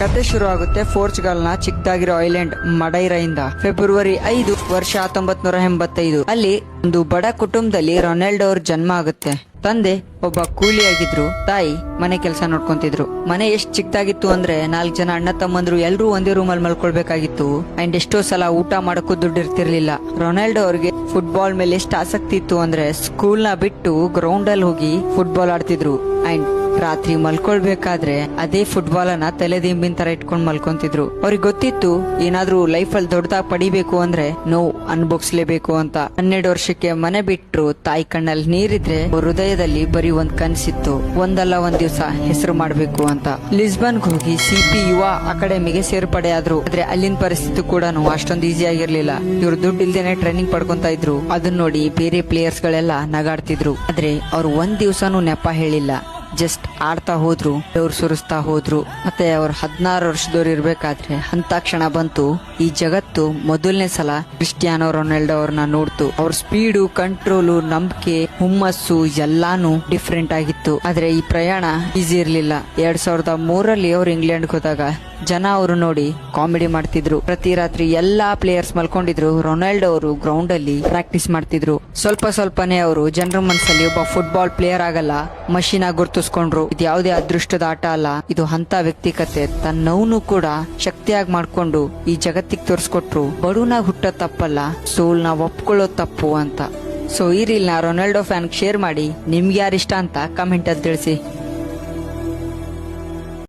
ಕತೆ ಶುರು ಆಗುತ್ತೆ ಪೋರ್ಚುಗಲ್ ನ ಚಿಕ್ಕದಾಗಿರೋ ಐಲ್ಯಾಂಡ್ ಮಡೈರಾಯಿಂದ. ಫೆಬ್ರವರಿ 5 ವರ್ಷ 1985. ಅಲ್ಲಿ ಒಂದು ಬಡ ಕುಟುಂಬದಲ್ಲಿ ರೊನಾಲ್ಡೋ ಅವ್ರ ಜನ್ಮ ಆಗುತ್ತೆ. ತಂದೆ ಒಬ್ಬ ಕೂಲಿಯಾಗಿದ್ರು, ತಾಯಿ ಮನೆ ಕೆಲಸ ನೋಡ್ಕೊಂತಿದ್ರು. ಮನೆ ಎಷ್ಟ್ ಚಿಕ್ಕದಾಗಿತ್ತು ಅಂದ್ರೆ 4 ಜನ ಅಣ್ಣ ತಮ್ಮಂದ್ರು ಎಲ್ರೂ ಒಂದೇ ರೂಮ್ ಅಲ್ಲಿ ಮಲ್ಕೊಳ್ಬೇಕಾಗಿತ್ತು. ಅಂಡ್ ಎಷ್ಟೋ ಸಲ ಊಟ ಮಾಡಕ್ಕೂ ದುಡ್ಡು ಇರ್ತಿರ್ಲಿಲ್ಲ. ರೊನಾಲ್ಡೋ ಅವ್ರಿಗೆ ಫುಟ್ಬಾಲ್ ಮೇಲೆ ಎಷ್ಟು ಆಸಕ್ತಿ ಇತ್ತು ಅಂದ್ರೆ ಸ್ಕೂಲ್ ನ ಬಿಟ್ಟು ಗ್ರೌಂಡ್ ಅಲ್ಲಿ ಹೋಗಿ ಫುಟ್ಬಾಲ್ ಆಡ್ತಿದ್ರು. ಅಂಡ್ ರಾತ್ರಿ ಮಲ್ಕೊಳ್ಬೇಕಾದ್ರೆ ಅದೇ ಫುಟ್ಬಾಲ್ ಅನ್ನ ತಲೆದಿಂಬಿನ ತರ ಇಟ್ಕೊಂಡ್ ಮಲ್ಕೊಂತಿದ್ರು. ಅವ್ರಿಗೆ ಗೊತ್ತಿತ್ತು ಏನಾದ್ರೂ ಲೈಫ್ ಅಲ್ಲಿ ದೊಡ್ಡದಾಗಿ ಪಡಿಬೇಕು ಅಂದ್ರೆ ನೋವು ಅನುಭವಿಸ್ಲೇಬೇಕು ಅಂತ. 12 ವರ್ಷಕ್ಕೆ ಮನೆ ಬಿಟ್ರು. ತಾಯಿ ಕಣ್ಣಲ್ಲಿ ನೀರಿದ್ರೆ ಹೃದಯದಲ್ಲಿ ಬರೀ ಒಂದ್ ಕನ್ಸಿತ್ತು, ಒಂದಲ್ಲ ಒಂದ್ ದಿವಸ ಹೆಸರು ಮಾಡ್ಬೇಕು ಅಂತ. ಲಿಸ್ಬನ್ಗೆ ಹೋಗಿ CP ಯುವ ಅಕಾಡೆಮಿಗೆ ಸೇರ್ಪಡೆ ಆದ್ರು. ಆದ್ರೆ ಅಲ್ಲಿನ ಪರಿಸ್ಥಿತಿ ಕೂಡ ಅಷ್ಟೊಂದು ಈಸಿ ಆಗಿರ್ಲಿಲ್ಲ. ಇವ್ರು ದುಡ್ಡು ಇಲ್ದೇನೆ ಟ್ರೈನಿಂಗ್ ಪಡ್ಕೊಂತ ಇದ್ರು. ಅದನ್ನ ನೋಡಿ ಬೇರೆ ಪ್ಲೇಯರ್ಸ್ ಗಳೆಲ್ಲ ನಗಾಡ್ತಿದ್ರು. ಆದ್ರೆ ಅವ್ರು ಒಂದ್ ದಿವ್ಸನೂ ನೆಪ ಹೇಳಿಲ್ಲ. ಜಸ್ಟ್ ಆಡ್ತಾ ಹೋದ್ರು, ಅವ್ರು ಸುರಿಸ್ತಾ ಹೋದ್ರು. ಮತ್ತೆ ಅವ್ರು 16 ವರ್ಷದವ್ರು ಇರ್ಬೇಕಾದ್ರೆ ಅಂತ ಕ್ಷಣ ಬಂತು. ಈ ಜಗತ್ತು ಮೊದಲನೇ ಸಲ ಕ್ರಿಸ್ಟಿಯಾನೋ ರೊನಾಲ್ಡೋ ಅವ್ರನ್ನ ನೋಡ್ತು. ಅವ್ರ ಸ್ಪೀಡು, ಕಂಟ್ರೋಲು, ನಂಬಿಕೆ, ಹುಮ್ಮಸ್ಸು ಎಲ್ಲಾನು ಡಿಫ್ರೆಂಟ್ ಆಗಿತ್ತು. ಆದ್ರೆ ಈ ಪ್ರಯಾಣ ಈಸಿ ಇರ್ಲಿಲ್ಲ. 2003 ಅವ್ರು ಇಂಗ್ಲೆಂಡ್ ಹೋದಾಗ ಜನ ಅವರು ನೋಡಿ ಕಾಮಿಡಿ ಮಾಡ್ತಿದ್ರು. ಪ್ರತಿ ರಾತ್ರಿ ಎಲ್ಲಾ ಪ್ಲೇಯರ್ಸ್ ಮಲ್ಕೊಂಡಿದ್ರು. ರೊನಾಲ್ಡೋ ಅವರು ಗ್ರೌಂಡ್ ಅಲ್ಲಿ ಪ್ರಾಕ್ಟೀಸ್ ಮಾಡ್ತಿದ್ರು. ಸ್ವಲ್ಪನೇ ಅವರು ಜನರ ಮನಸ್ಸಲ್ಲಿ ಒಬ್ಬ ಫುಟ್ಬಾಲ್ ಪ್ಲೇಯರ್ ಆಗಲ್ಲ, ಮಷೀನ್ ಆಗಿ ಗುರ್ತಿಸ್ಕೊಂಡ್ರು. ಇದು ಯಾವುದೇ ಅದೃಷ್ಟದ ಆಟ ಅಲ್ಲ, ಇದು ಅಂತ ವ್ಯಕ್ತಿಗತೆ. ತನ್ನವನು ಕೂಡ ಶಕ್ತಿಯಾಗಿ ಮಾಡ್ಕೊಂಡು ಈ ಜಗತ್ತಿಗೆ ತೋರಿಸ್ಕೊಟ್ರು. ಬಡವನಾಗ ಹುಟ್ಟೋ ತಪ್ಪಲ್ಲ, ಸೋಲ್ನ ಒಪ್ಕೊಳ್ಳೋ ತಪ್ಪು ಅಂತ. ಸೊ ಈ ರೀಲ್ನ ರೊನಾಲ್ಡೋ ಫ್ಯಾನ್ ಶೇರ್ ಮಾಡಿ. ನಿಮ್ಗೆ ಯಾರಿಷ್ಟ ಅಂತ ಕಮೆಂಟ್ ಅಲ್ಲಿ ತಿಳಿಸಿ.